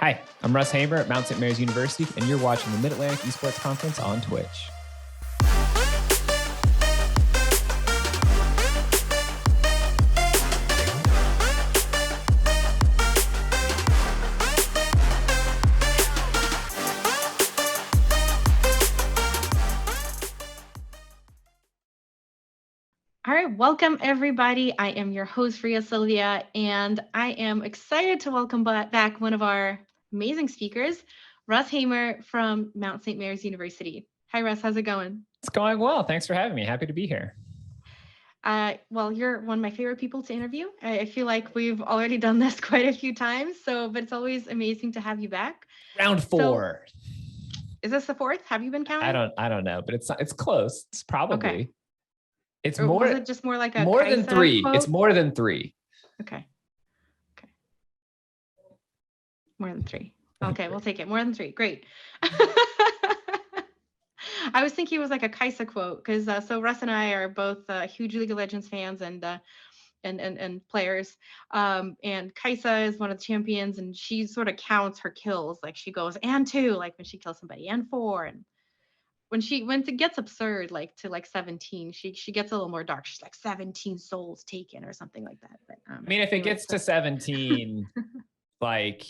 Hi, I'm Russ Hamer at Mount St. Mary's University, and you're watching the Mid-Atlantic Esports Conference on Twitch. All right, welcome everybody. I am your host, Ria Sylvia, and I am excited to welcome back one of our amazing speakers, Russ Hamer from Mount St. Mary's University. Hi, Russ. How's it going? It's going well. Thanks for having me. Happy to be here. Well, you're one of my favorite people to interview. I feel like we've already done this quite a few times, but it's always amazing to have you back. Round 4. So, is this the 4th? Have you been counting? I don't know, but it's close. It's probably. Okay. It's or more. Was it just more like a more Kaisa than 3? quote? It's more than 3. Okay. More than 3. Okay, we'll take it. More than 3. Great. I was thinking it was like a Kaisa quote because so Russ and I are both huge League of Legends fans and players. And Kaisa is one of the champions, and she sort of counts her kills. Like she goes and 2, like when she kills somebody, and 4, and when it gets absurd, like to like 17, she gets a little more dark. She's like 17 souls taken or something like that. But I mean, if it gets to 17, like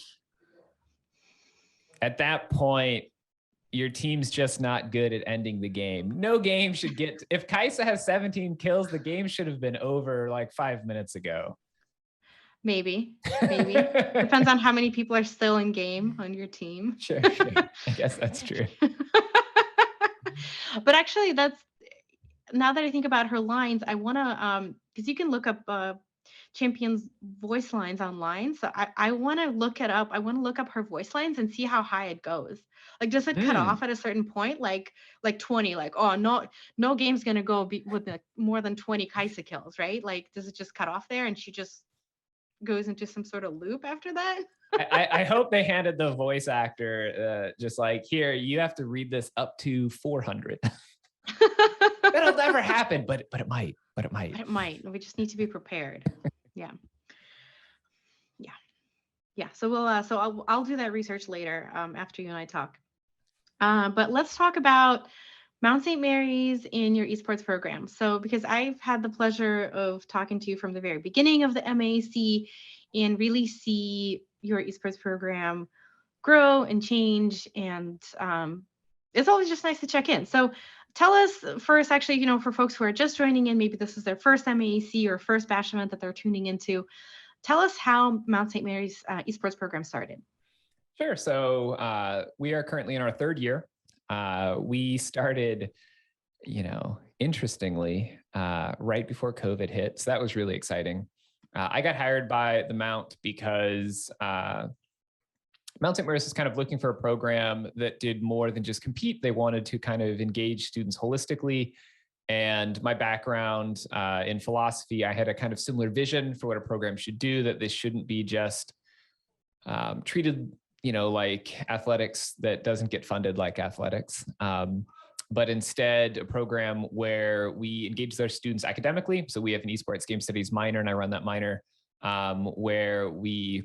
at that point, your team's just not good at ending the game. No game should get. If Kaisa has 17 kills, the game should have been over like 5 minutes ago. Maybe. Depends on how many people are still in game on your team. Sure. I guess that's true. But actually, that's now that I think about her lines, I want to because you can look up champions voice lines online. So I want to look it up. I want to look up her voice lines and see how high it goes. Like, does it cut off at a certain point? Like 20? Like, oh, no game's gonna go with more than 20 Kaisa kills, right? Like, does it just cut off there and she just goes into some sort of loop after that? I hope they handed the voice actor just like, here, you have to read this up to 400. That'll never happen, but it might. But it might. We just need to be prepared. Yeah. So we'll I'll do that research later after you and I talk. But let's talk about Mount St. Mary's in your esports program. So because I've had the pleasure of talking to you from the very beginning of the MAC and really see your esports program grow and change, and it's always just nice to check in. So tell us first, actually, for folks who are just joining in, maybe this is their first MAC or first bash event that they're tuning into. Tell us how Mount St. Mary's esports program started. Sure. So we are currently in our 3rd year. We started, interestingly, right before COVID hit. So that was really exciting. I got hired by the Mount because Mount St. Mary's is kind of looking for a program that did more than just compete. They wanted to kind of engage students holistically. And my background in philosophy, I had a kind of similar vision for what a program should do, that this shouldn't be just treated, like athletics that doesn't get funded like athletics. But instead a program where we engage with our students academically. So we have an esports game studies minor, and I run that minor, where we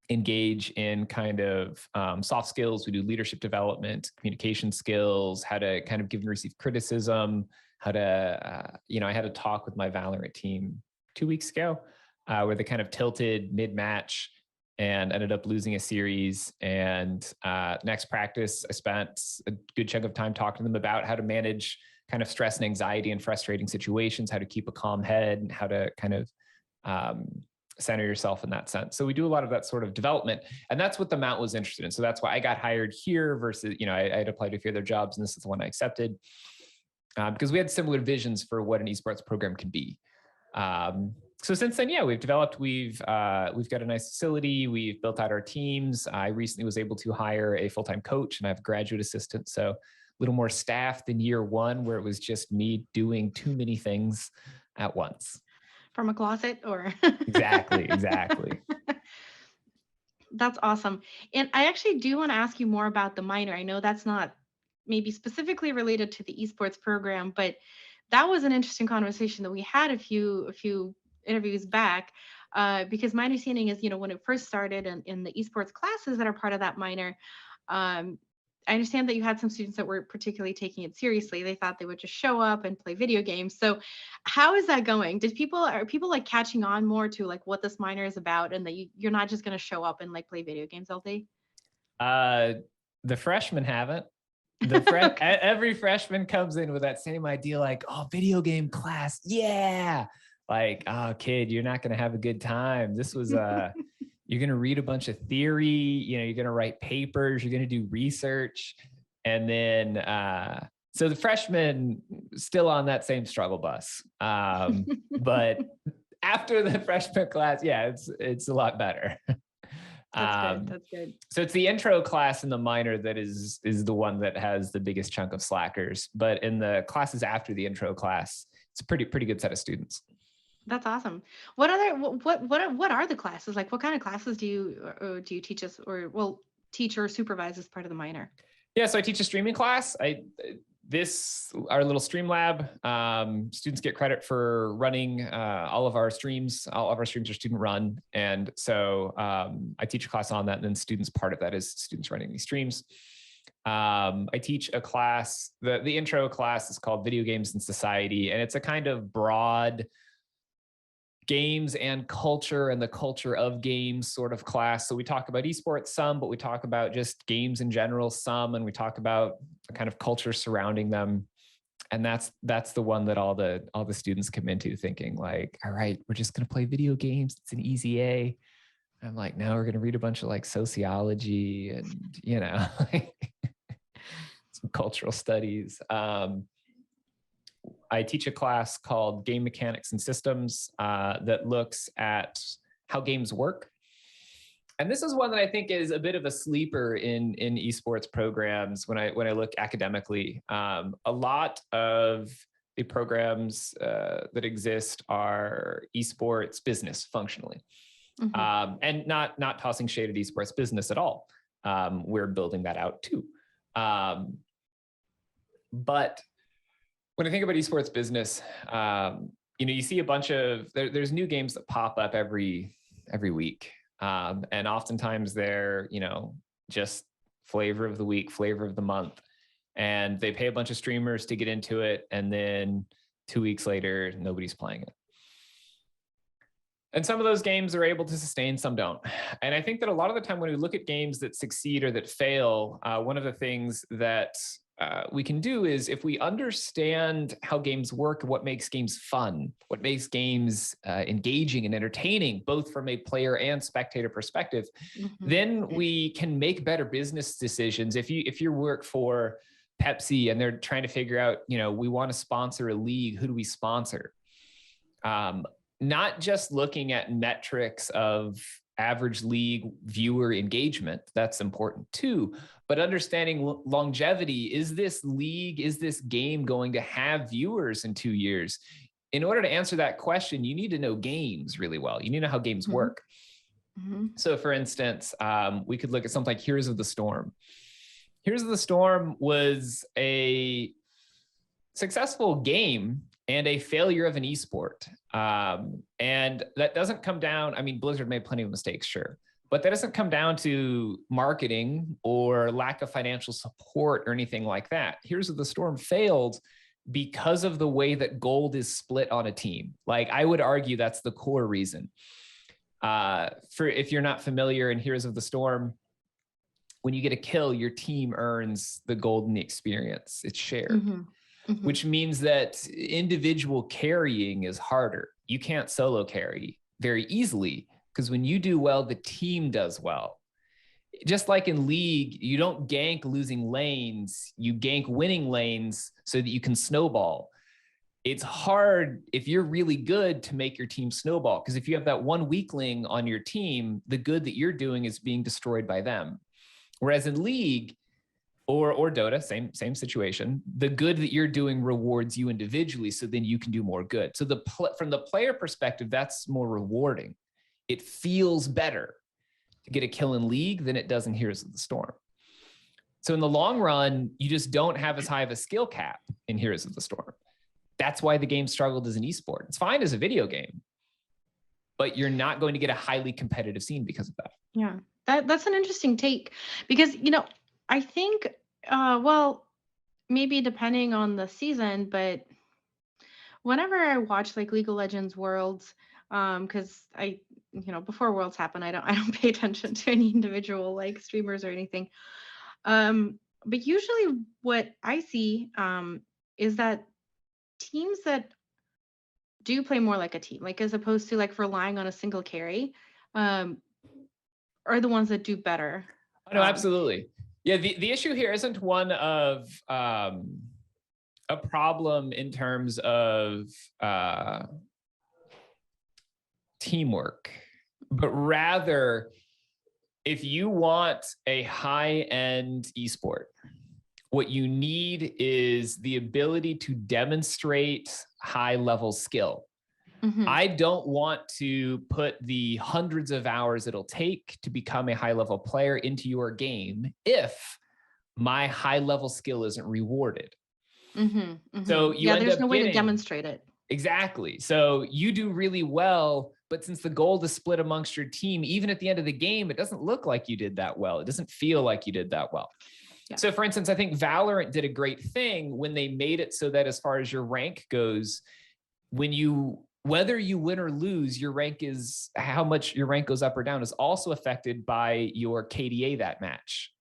engage in kind of soft skills. We do leadership development, communication skills, how to kind of give and receive criticism, how to, I had a talk with my Valorant team 2 weeks ago where they kind of tilted mid-match and ended up losing a series. And next practice, I spent a good chunk of time talking to them about how to manage kind of stress and anxiety in frustrating situations, how to keep a calm head, and how to kind of center yourself in that sense. So we do a lot of that sort of development, and that's what the Mount was interested in. So that's why I got hired here versus, I had applied to a few other jobs, and this is the one I accepted because we had similar visions for what an esports program can be. So since then, we've developed, we've got a nice facility. We've built out our teams. I recently was able to hire a full-time coach, and I have a graduate assistant. So a little more staff than year 1, where it was just me doing too many things at once. From a closet or? Exactly. That's awesome. And I actually do want to ask you more about the minor. I know that's not maybe specifically related to the esports program, but that was an interesting conversation that we had a few interviews back. Because my understanding is, when it first started in the esports classes that are part of that minor, I understand that you had some students that were particularly taking it seriously. They thought they would just show up and play video games. So how is that going? Are people like catching on more to like what this minor is about, and that you're not just going to show up and like play video games all day? The freshmen haven't. Every freshman comes in with that same idea, like, oh, video game class. Yeah. Like, oh, kid, you're not going to have a good time. This was, you're going to read a bunch of theory, you're going to write papers, you're going to do research. And then, so the freshmen still on that same struggle bus. But after the freshman class, yeah, it's a lot better. That's good. So it's the intro class in the minor that is the one that has the biggest chunk of slackers. But in the classes after the intro class, it's a pretty good set of students. That's awesome. What are the classes like? What kind of classes do you teach us, or teach or supervise as part of the minor? Yeah, so I teach a streaming class. Our little stream lab. Students get credit for running all of our streams. All of our streams are student run, and so I teach a class on that. And then students, part of that is students running these streams. I teach a class. The intro class is called Video Games and Society, and it's a kind of broad games and culture and the culture of games sort of class. So we talk about esports some, but we talk about just games in general some, and we talk about the kind of culture surrounding them. And that's the one that all the students come into thinking like, all right, we're just going to play video games. It's an easy A. I'm like, no, we're going to read a bunch of like sociology and, some cultural studies. I teach a class called Game Mechanics and Systems that looks at how games work. And this is one that I think is a bit of a sleeper in esports programs when I look academically. A lot of the programs that exist are esports business functionally. Mm-hmm. And not tossing shade at esports business at all. We're building that out too. But when I think about esports business, you see a bunch of, there's new games that pop up every week. And oftentimes they're, just flavor of the week, flavor of the month. And they pay a bunch of streamers to get into it. And then 2 weeks later, nobody's playing it. And some of those games are able to sustain, some don't. And I think that a lot of the time when we look at games that succeed or that fail, one of the things that we can do is, if we understand how games work, what makes games fun, what makes games engaging and entertaining, both from a player and spectator perspective, mm-hmm. then we can make better business decisions. If you work for Pepsi and they're trying to figure out, we want to sponsor a league, who do we sponsor? Not just looking at metrics of average league viewer engagement, that's important too, but understanding longevity. Is this league, is this game going to have viewers in 2 years? In order to answer that question, you need to know games really well. You need to know how games mm-hmm. work. Mm-hmm. So for instance, we could look at something like Heroes of the Storm. Heroes of the Storm was a successful game and a failure of an esport. And that doesn't come down, Blizzard made plenty of mistakes, sure, but that doesn't come down to marketing or lack of financial support or anything like that. Heroes of the Storm failed because of the way that gold is split on a team. Like, I would argue that's the core reason. If you're not familiar in Heroes of the Storm, when you get a kill, your team earns the gold in the experience. It's shared. Mm-hmm. Mm-hmm. Which means that individual carrying is harder. You can't solo carry very easily, because when you do well, the team does well. Just like in League, you don't gank losing lanes, you gank winning lanes so that you can snowball. It's hard if you're really good to make your team snowball, because if you have that one weakling on your team, the good that you're doing is being destroyed by them. Whereas in League, or Dota, same situation. The good that you're doing rewards you individually, so then you can do more good. So from the player perspective, that's more rewarding. It feels better to get a kill in League than it does in Heroes of the Storm. So in the long run, you just don't have as high of a skill cap in Heroes of the Storm. That's why the game struggled as an esport. It's fine as a video game, but you're not going to get a highly competitive scene because of that. Yeah, that's an interesting take, because, I think, well, maybe depending on the season, but whenever I watch like League of Legends Worlds, because before Worlds happen, I don't pay attention to any individual like streamers or anything. But usually what I see is that teams that do play more like a team, like as opposed to like relying on a single carry, um, are the ones that do better. Oh, no, absolutely. Yeah, the issue here isn't one of a problem in terms of teamwork, but rather, if you want a high-end esport, what you need is the ability to demonstrate high-level skill. I don't want to put the hundreds of hours it'll take to become a high-level player into your game if my high-level skill isn't rewarded. So there's no way to demonstrate it. Exactly. So you do really well, but since the goal is split amongst your team, even at the end of the game, it doesn't look like you did that well. It doesn't feel like you did that well. Yeah. So for instance, I think Valorant did a great thing when they made it so that as far as your rank goes, whether you win or lose, your rank is how much your rank goes up or down is also affected by your KDA that match.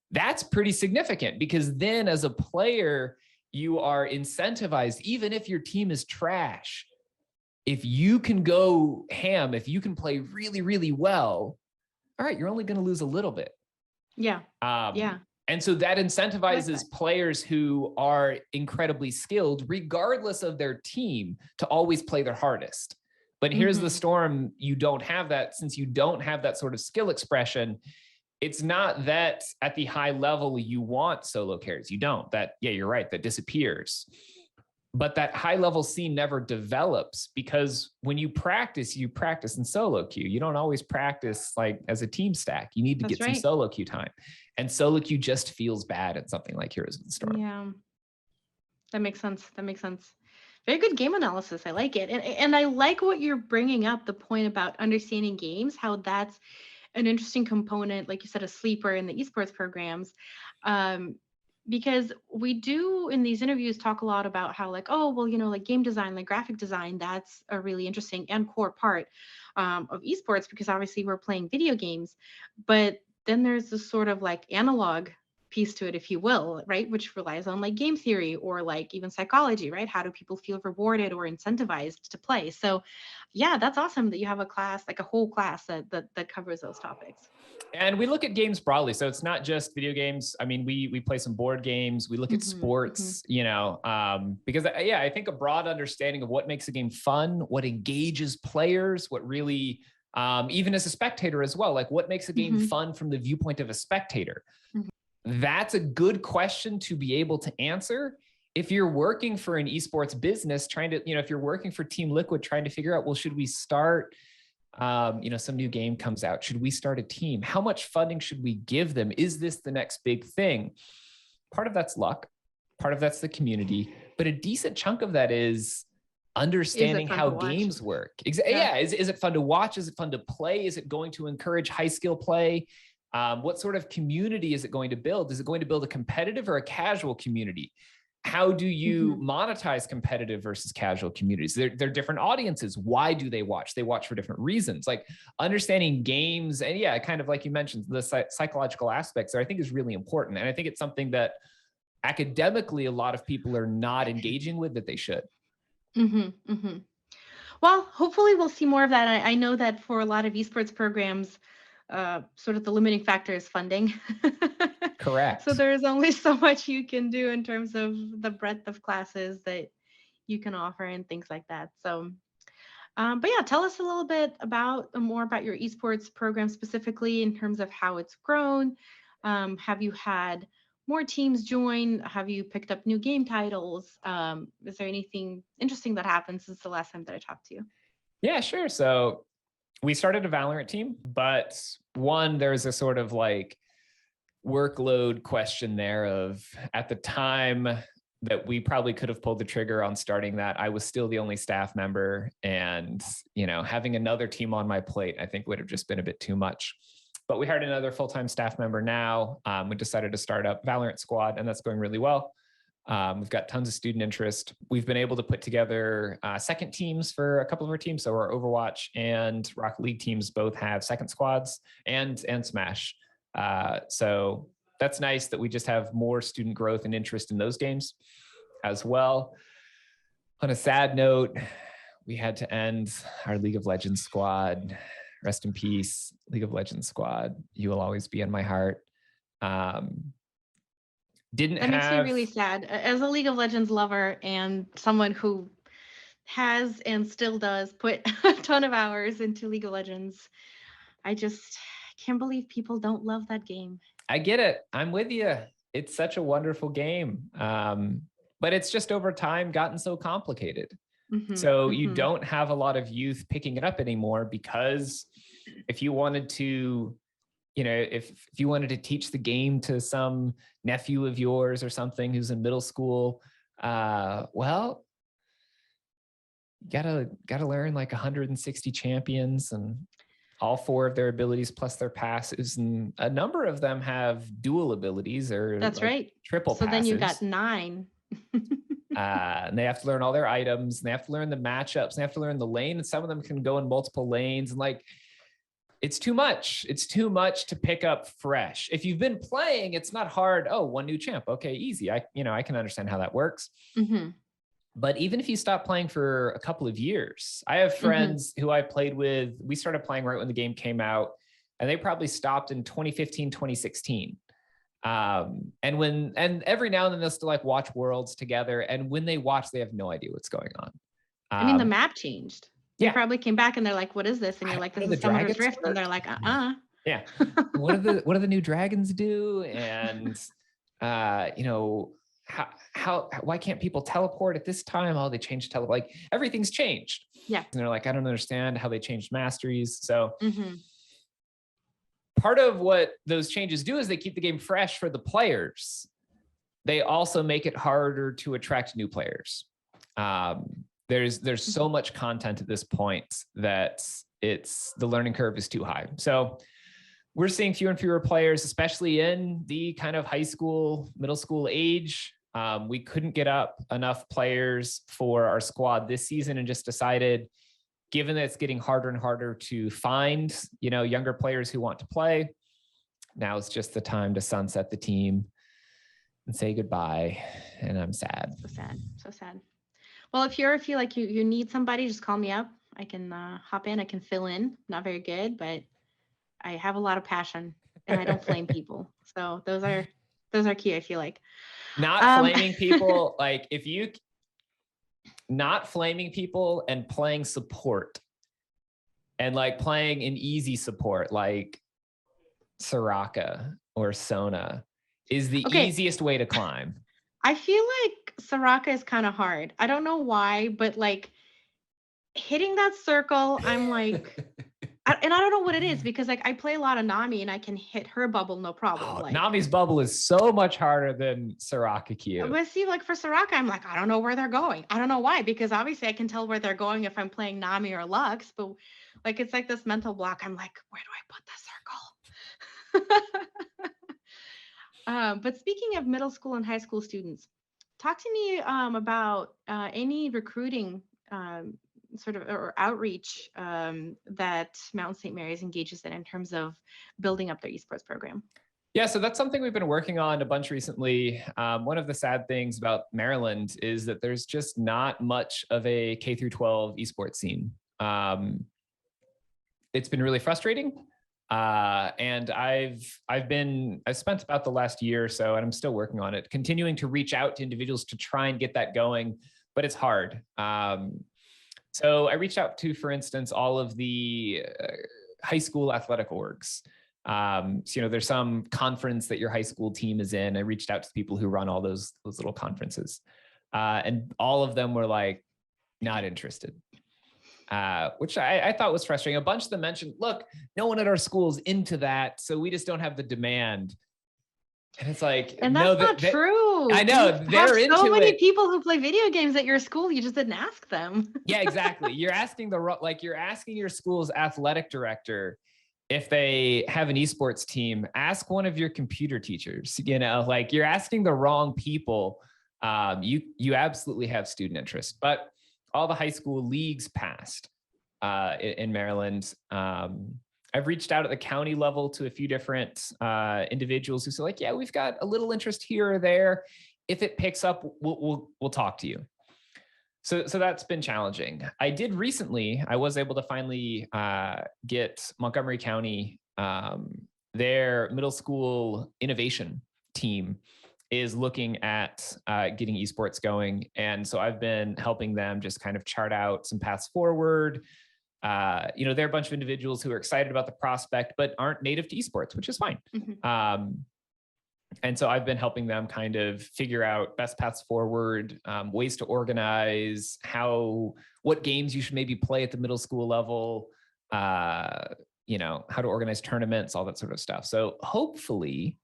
That's pretty significant, because then as a player, you are incentivized, even if your team is trash. If you can go ham, if you can play really, really well, all right, you're only going to lose a little bit. Yeah. And so that incentivizes players who are incredibly skilled, regardless of their team, to always play their hardest. But here's the storm. You don't have that. Since you don't have that sort of skill expression, it's not that at the high level you want solo carries. You don't. You're right. That disappears. But that high level scene never develops, because when you practice in solo queue. You don't always practice like as a team stack. You need to get some solo queue time. And solo queue just feels bad at something like Heroes of the Storm. Yeah, that makes sense. Very good game analysis. I like it. And I like what you're bringing up, the point about understanding games, how that's an interesting component, like you said, a sleeper in the esports programs. Because we do in these interviews talk a lot about how like, oh, well, like game design, like graphic design, that's a really interesting and core part of esports, because obviously we're playing video games. But then there's this sort of like analog piece to it, if you will, right? Which relies on like game theory or like even psychology, right? How do people feel rewarded or incentivized to play? So yeah, that's awesome that you have a class, like a whole class that covers those topics. And we look at games broadly. So it's not just video games. I mean, we play some board games. We look at sports, because I think a broad understanding of what makes a game fun, what engages players, what really, even as a spectator as well, like what makes a game fun from the viewpoint of a spectator. That's a good question to be able to answer. If you're working for an esports business, trying to, if you're working for Team Liquid, trying to figure out, well, should we start, some new game comes out. Should we start a team? How much funding should we give them? Is this the next big thing? Part of that's luck. Part of that's the community. But a decent chunk of that is understanding how games work. Yeah. Is it fun to watch? Is it fun to play? Is it going to encourage high skill play? What sort of community is it going to build? Is it going to build a competitive or a casual community? How do you monetize competitive versus casual communities? They're different audiences. Why do they watch? They watch for different reasons. Like understanding games and kind of like you mentioned, the psychological aspects there, I think is really important. And I think it's something that academically a lot of people are not engaging with that they should. Well, hopefully we'll see more of that. I know that for a lot of esports programs, sort of the limiting factor is funding. Correct. So there's only so much you can do in terms of the breadth of classes that you can offer and things like that. So, but yeah, tell us a little bit more about your esports program specifically in terms of how it's grown. Have you had more teams join? Have you picked up new game titles? Is there anything interesting that happened since the last time that I talked to you? Yeah, sure. So we started a Valorant team, but there's a sort of like workload question there of, at the time, that we probably could have pulled the trigger on starting that. I was still the only staff member, and, you know, having another team on my plate, I think would have just been a bit too much. But we hired another full-time staff member now. We decided to start up Valorant squad, and that's going really well. We've got tons of student interest. We've been able to put together second teams for a couple of our teams. So our Overwatch and Rocket League teams both have second squads, and Smash. So that's nice that we just have more student growth and interest in those games as well. On a sad note, we had to end our League of Legends squad. Rest in peace, League of Legends squad. You will always be in my heart. That makes me really sad. As a League of Legends lover and someone who has and still does put a ton of hours into League of Legends, I just can't believe people don't love that game. I get it. I'm with you. It's such a wonderful game. But it's just over time gotten so complicated. So you don't have a lot of youth picking it up anymore, because if you wanted to, you know, if you wanted to teach the game to some nephew of yours or something who's in middle school, well, gotta learn like 160 champions and all 4 of their abilities plus their passes, and a number of them have dual abilities, or that's like right, triple so passes. Then you got 9. And they have to learn all their items, and they have to learn the matchups, and they have to learn the lane, and some of them can go in multiple lanes, and like, it's too much. It's too much to pick up fresh. If you've been playing, it's not hard. Oh, one new champ. Okay, easy. I can understand how that works. But even if you stop playing for a couple of years, I have friends who I played with. We started playing right when the game came out, and they probably stopped in 2015, 2016. And every now and then they'll still like watch Worlds together. And when they watch, they have no idea what's going on. I mean, the map changed. They probably came back and they're like, what is this? And you're like, this is Summoner's Rift. And they're like, yeah. What do the new dragons do? And, you know, why can't people teleport at this time? Oh, they changed like everything's changed. Yeah. And they're like, I don't understand how they changed masteries. So part of what those changes do is they keep the game fresh for the players. They also make it harder to attract new players. There's so much content at this point that the learning curve is too high. So we're seeing fewer and fewer players, especially in the kind of high school, middle school age. We couldn't get up enough players for our squad this season, and just decided, given that it's getting harder and harder to find, you know, younger players who want to play, now it's just the time to sunset the team and say goodbye. And I'm sad. So sad. Well, if you feel like you need somebody, just call me up. I can hop in. I can fill in. Not very good, but I have a lot of passion, and I don't flame people. So those are key, I feel like. Not flaming people, like if you not flaming people and playing support, and like playing an easy support like Soraka or Sona is the easiest way to climb. I feel like Soraka is kind of hard. I don't know why, but like hitting that circle, I'm like, and I don't know what it is, because like I play a lot of Nami and I can hit her bubble no problem. Oh, like, Nami's bubble is so much harder than Soraka Q. But see, like for Soraka, I'm like, I don't know where they're going. I don't know why, because obviously I can tell where they're going if I'm playing Nami or Lux, but like it's like this mental block. I'm like, where do I put the circle? But speaking of middle school and high school students, talk to me about any recruiting sort of or outreach that Mountain St. Mary's engages in terms of building up their esports program. Yeah, so that's something we've been working on a bunch recently. One of the sad things about Maryland is that there's just not much of a K through 12 esports scene. It's been really frustrating. And I've spent about the last year or so, and I'm still working on it, continuing to reach out to individuals to try and get that going, but it's hard. So I reached out to, for instance, all of the high school athletic orgs. So, there's some conference that your high school team is in. I reached out to people who run all those little conferences, and all of them were like, not interested. Which I thought was frustrating. A bunch of them mentioned, look, no one at our school is into that, so we just don't have the demand. And it's like, and that's not true. true. I know You they're have so into many it. people who play video games at your school. You just didn't ask them. Yeah, exactly. You're asking you're asking your school's athletic director if they have an esports team. Ask one of your computer teachers. You know, like you're asking the wrong people. You absolutely have student interest, but all the high school leagues passed in Maryland. I've reached out at the county level to a few different individuals who say, like, yeah, we've got a little interest here or there. If it picks up, we'll talk to you. So that's been challenging. I did recently, I was able to finally get Montgomery County, their middle school innovation team is looking at getting esports going. And so I've been helping them just kind of chart out some paths forward. You know, there are a bunch of individuals who are excited about the prospect, but aren't native to esports, which is fine. Mm-hmm. And so I've been helping them kind of figure out best paths forward, ways to organize, what games you should maybe play at the middle school level, you know, how to organize tournaments, all that sort of stuff. So hopefully,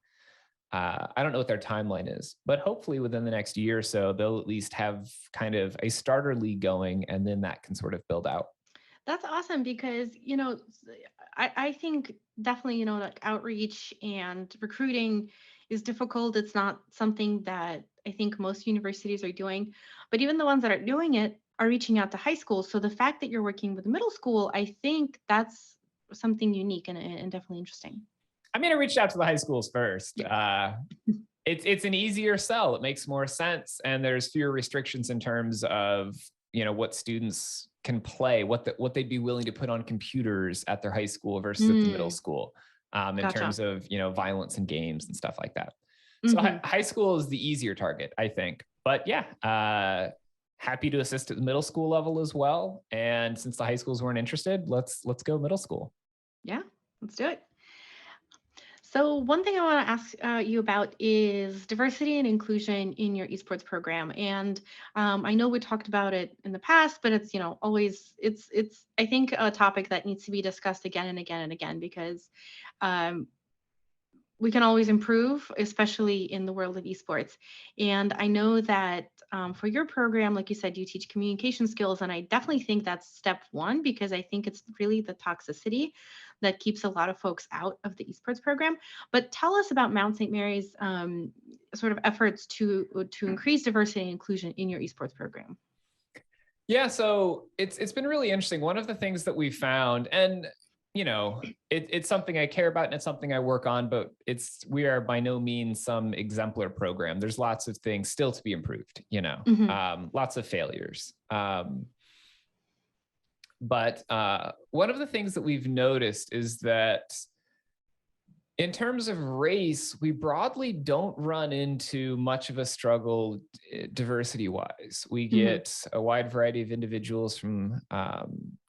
I don't know what their timeline is, but hopefully within the next year or so, they'll at least have kind of a starter league going, and then that can sort of build out. That's awesome because, you know, I think definitely, you know, like outreach and recruiting is difficult. It's not something that I think most universities are doing, but even the ones that are doing it are reaching out to high school. So the fact that you're working with middle school, I think that's something unique and definitely interesting. I mean, I reached out to the high schools first. Yeah. It's an easier sell. It makes more sense. And there's fewer restrictions in terms of, you know, what students can play, what they'd be willing to put on computers at their high school versus at the middle school, in terms of, you know, violence and games and stuff like that. So high school is the easier target, I think. But yeah, happy to assist at the middle school level as well. And since the high schools weren't interested, let's go middle school. Yeah, let's do it. So one thing I want to ask you about is diversity and inclusion in your esports program. And I know we talked about it in the past, but it's, you know, always, it's I think a topic that needs to be discussed again and again and again, because we can always improve, especially in the world of esports. And I know that for your program, like you said, you teach communication skills. And I definitely think that's step one, because I think it's really the toxicity that keeps a lot of folks out of the esports program. But tell us about Mount St. Mary's sort of efforts to increase diversity and inclusion in your esports program. Yeah, so it's been really interesting. One of the things that we found, and you know, it's something I care about and it's something I work on, but we are by no means some exemplar program. There's lots of things still to be improved, you know, lots of failures. But one of the things that we've noticed is that in terms of race, we broadly don't run into much of a struggle diversity-wise. We get a wide variety of individuals from,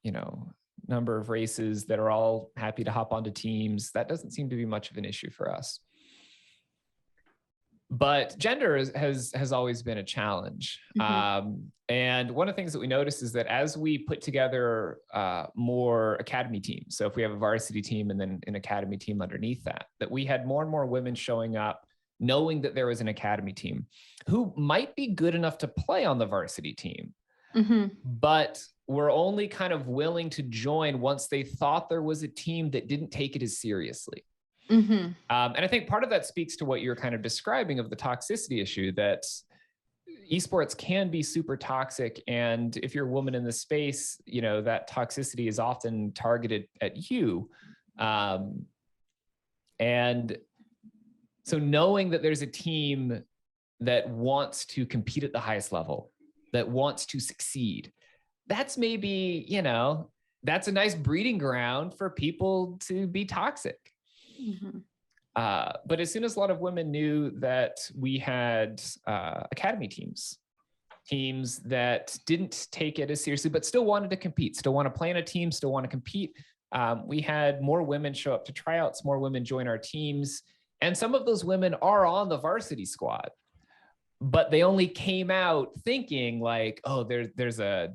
you know, number of races that are all happy to hop onto teams. That doesn't seem to be much of an issue for us. But gender has always been a challenge. And one of the things that we noticed is that as we put together more academy teams, so if we have a varsity team and then an academy team underneath that we had more and more women showing up, knowing that there was an academy team who might be good enough to play on the varsity team, but were only kind of willing to join once they thought there was a team that didn't take it as seriously. And I think part of that speaks to what you're kind of describing of the toxicity issue, that esports can be super toxic. And if you're a woman in the space, you know, that toxicity is often targeted at you. And so knowing that there's a team that wants to compete at the highest level, that wants to succeed, that's maybe, you know, that's a nice breeding ground for people to be toxic. But as soon as a lot of women knew that we had academy teams that didn't take it as seriously, but still wanted to compete, still want to play in a team, still want to compete, we had more women show up to tryouts, more women join our teams. And some of those women are on the varsity squad, but they only came out thinking like, oh, there's a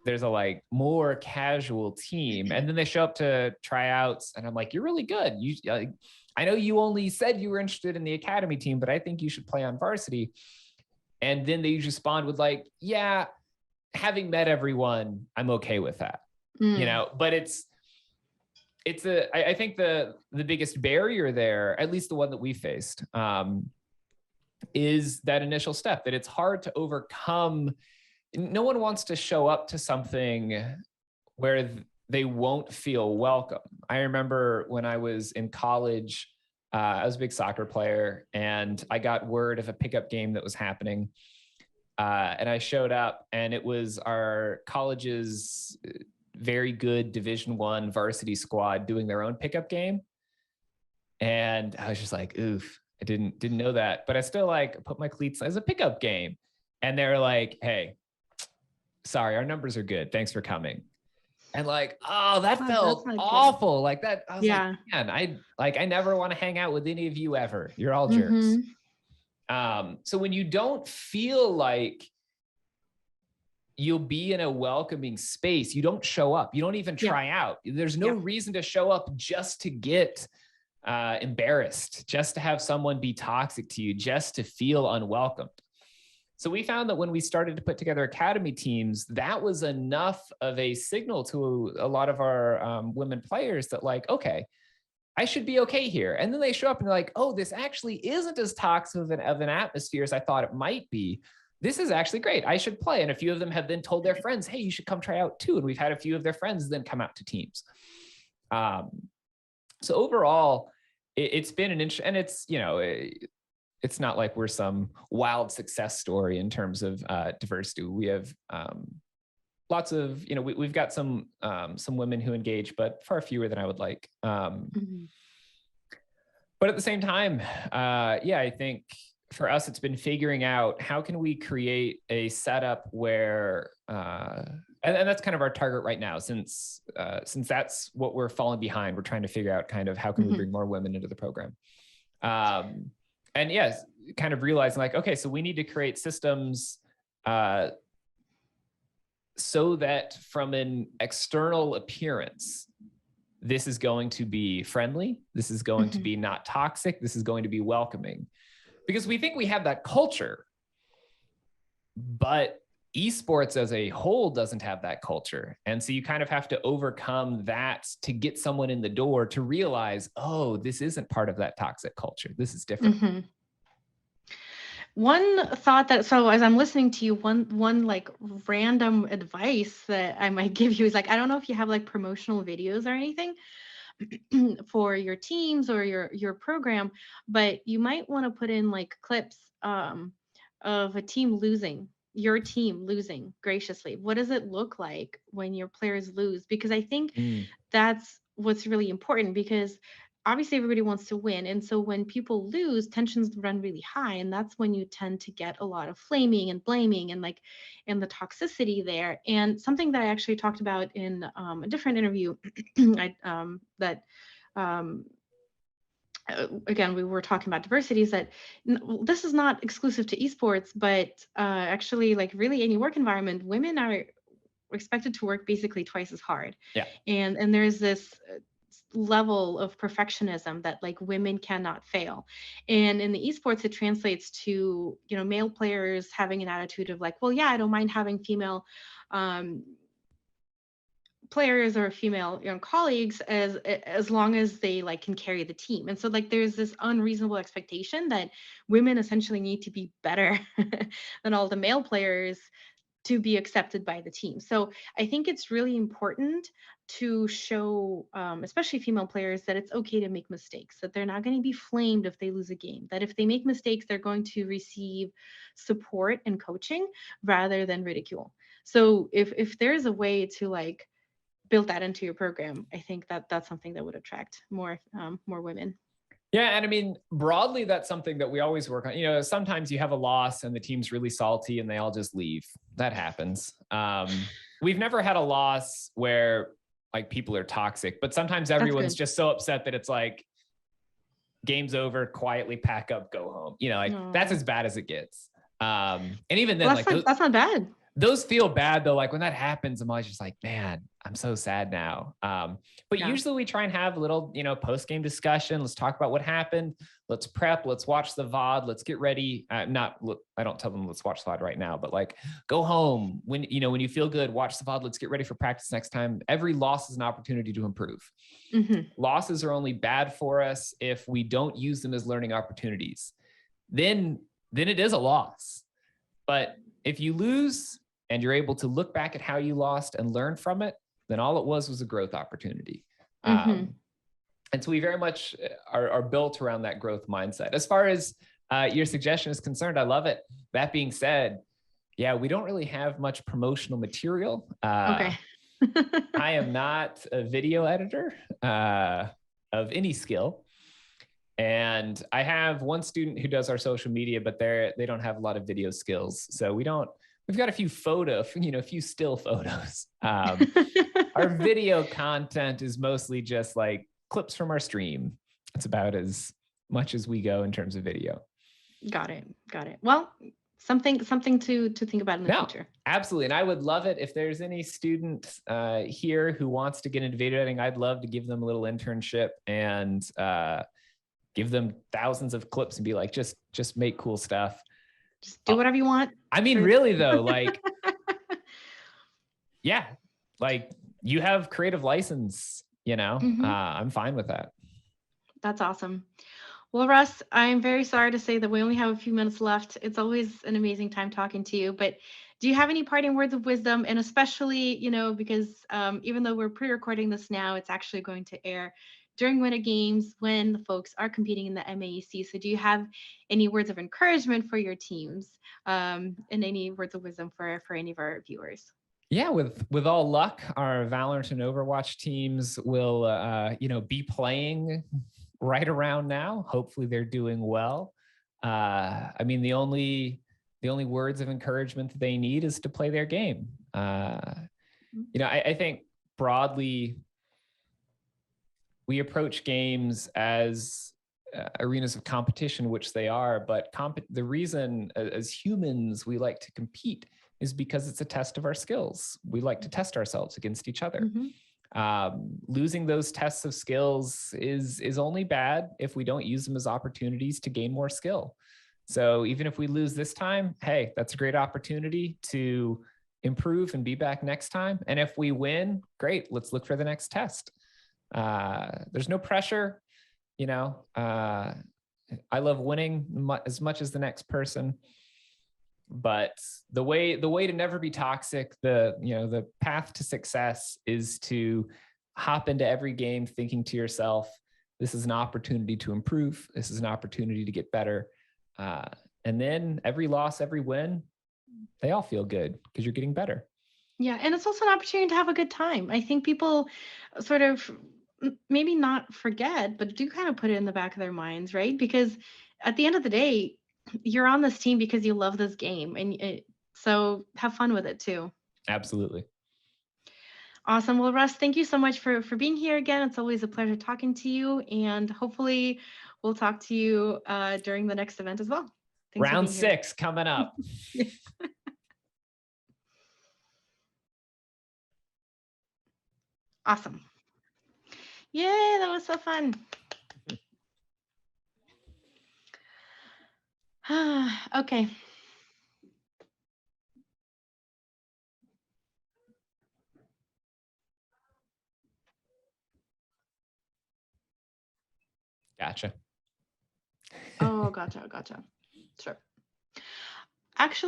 like more casual team. And then they show up to tryouts and I'm like, you're really good. I know you only said you were interested in the academy team, but I think you should play on varsity. And then they usually respond with like, yeah, having met everyone, I'm okay with that. You know, but I think the biggest barrier there, at least the one that we faced, is that initial step, that it's hard to overcome. No one wants to show up to something where they won't feel welcome. I remember when I was in college, I was a big soccer player, and I got word of a pickup game that was happening. And I showed up, and it was our college's very good Division I varsity squad doing their own pickup game. And I was just like, oof, I didn't know that, but I still like put my cleats as a pickup game. And they're like, hey, sorry, our numbers are good. Thanks for coming. And like, oh, that felt awful. Good. Like that. I was like, man, I never want to hang out with any of you ever. You're all jerks. So when you don't feel like you'll be in a welcoming space, you don't show up. You don't even try out. There's no reason to show up just to get embarrassed, just to have someone be toxic to you, just to feel unwelcomed. So we found that when we started to put together academy teams, that was enough of a signal to a lot of our women players that like, okay, I should be okay here. And then they show up and they're like, oh, this actually isn't as toxic of an atmosphere as I thought it might be. This is actually great. I should play. And a few of them have then told their friends, hey, you should come try out too. And we've had a few of their friends then come out to teams. So overall, it's been an interesting, and it's, you know, it's not like we're some wild success story in terms of diversity. We have lots of, you know, we've got some women who engage, but far fewer than I would like. But at the same time, I think for us, it's been figuring out how can we create a setup where, and that's kind of our target right now, since that's what we're falling behind. We're trying to figure out kind of how can we bring more women into the program. And yes, kind of realizing like, okay, so we need to create systems so that from an external appearance, this is going to be friendly. This is going to be not toxic. This is going to be welcoming, because we think we have that culture, but esports as a whole doesn't have that culture. And so you kind of have to overcome that to get someone in the door to realize, oh, this isn't part of that toxic culture. This is different. One thought that, so as I'm listening to you, one like random advice that I might give you is like, I don't know if you have like promotional videos or anything for your teams or your program, but you might want to put in like clips of a team losing, your team losing graciously. What does it look like when your players lose? Because I think that's what's really important, because obviously everybody wants to win. And so when people lose, tensions run really high. And that's when you tend to get a lot of flaming and blaming and like in the toxicity there. And something that I actually talked about in a different interview again, we were talking about diversity, is that this is not exclusive to esports, but actually like really any work environment, women are expected to work basically twice as hard. And there's this level of perfectionism that like women cannot fail. And in the esports, it translates to, you know, male players having an attitude of like, well, yeah, I don't mind having female players or female, you know, colleagues as long as they like can carry the team. And so like there's this unreasonable expectation that women essentially need to be better than all the male players to be accepted by the team. So I think it's really important to show, especially female players, that it's okay to make mistakes, that they're not going to be flamed if they lose a game, that if they make mistakes, they're going to receive support and coaching rather than ridicule. So if there's a way to like build that into your program, I think that that's something that would attract more women. Yeah. And I mean, broadly, that's something that we always work on. You know, sometimes you have a loss and the team's really salty and they all just leave. That happens. We've never had a loss where like people are toxic, but sometimes everyone's just so upset that it's like game's over, quietly pack up, go home. You know, like that's as bad as it gets. And even then, that's not bad. Those feel bad though. Like when that happens, I'm always just like, man, I'm so sad now. But Yeah. usually we try and have a little, post-game discussion. Let's talk about what happened. Let's prep. Let's watch the VOD. Let's get ready. I don't tell them let's watch the VOD right now, but like go home when you feel good, watch the VOD. Let's get ready for practice next time. Every loss is an opportunity to improve. Losses are only bad for us if we don't use them as learning opportunities. Then it is a loss. But if you lose and you're able to look back at how you lost and learn from it, then all it was a growth opportunity. And so we very much are built around that growth mindset. As far as your suggestion is concerned, I love it. That being said, yeah, we don't really have much promotional material. Okay. I am not a video editor of any skill. And I have one student who does our social media, but they don't have a lot of video skills. So we've got a few a few still photos. Our video content is mostly just like clips from our stream. It's about as much as we go in terms of video. Got it. Well, something to think about in the future. Absolutely. And I would love it if there's any student here who wants to get into video editing. I'd love to give them a little internship and give them thousands of clips and be like, just make cool stuff. Just do whatever you want. I mean, really though, like, yeah, like you have creative license, I'm fine with that. That's awesome. Well, Russ, I'm very sorry to say that we only have a few minutes left. It's always an amazing time talking to you, but do you have any parting words of wisdom? And especially, because even though we're pre-recording this now, it's actually going to air during Winter Games when the folks are competing in the MAEC. So do you have any words of encouragement for your teams and any words of wisdom for any of our viewers? Yeah, with all luck, our Valorant and Overwatch teams will, be playing right around now. Hopefully they're doing well. I mean, the only words of encouragement that they need is to play their game. I think broadly, we approach games as arenas of competition, which they are, but the reason as humans we like to compete is because it's a test of our skills. We like to test ourselves against each other. Losing those tests of skills is only bad if we don't use them as opportunities to gain more skill. So even if we lose this time, hey, that's a great opportunity to improve and be back next time. And if we win, great, let's look for the next test. There's no pressure, I love winning as much as the next person, but the way to never be toxic, the path to success is to hop into every game thinking to yourself, this is an opportunity to improve. This is an opportunity to get better. And then every loss, every win, they all feel good because you're getting better. Yeah. And it's also an opportunity to have a good time. I think people sort of maybe not forget, but do kind of put it in the back of their minds, right? Because at the end of the day, you're on this team because you love this game. And so have fun with it too. Absolutely. Awesome. Well, Russ, thank you so much for being here again. It's always a pleasure talking to you. And hopefully we'll talk to you during the next event as well. Thanks Round 6 coming up. Awesome. Yay, that was so fun. Okay. Gotcha. Oh, gotcha. Sure. Actually,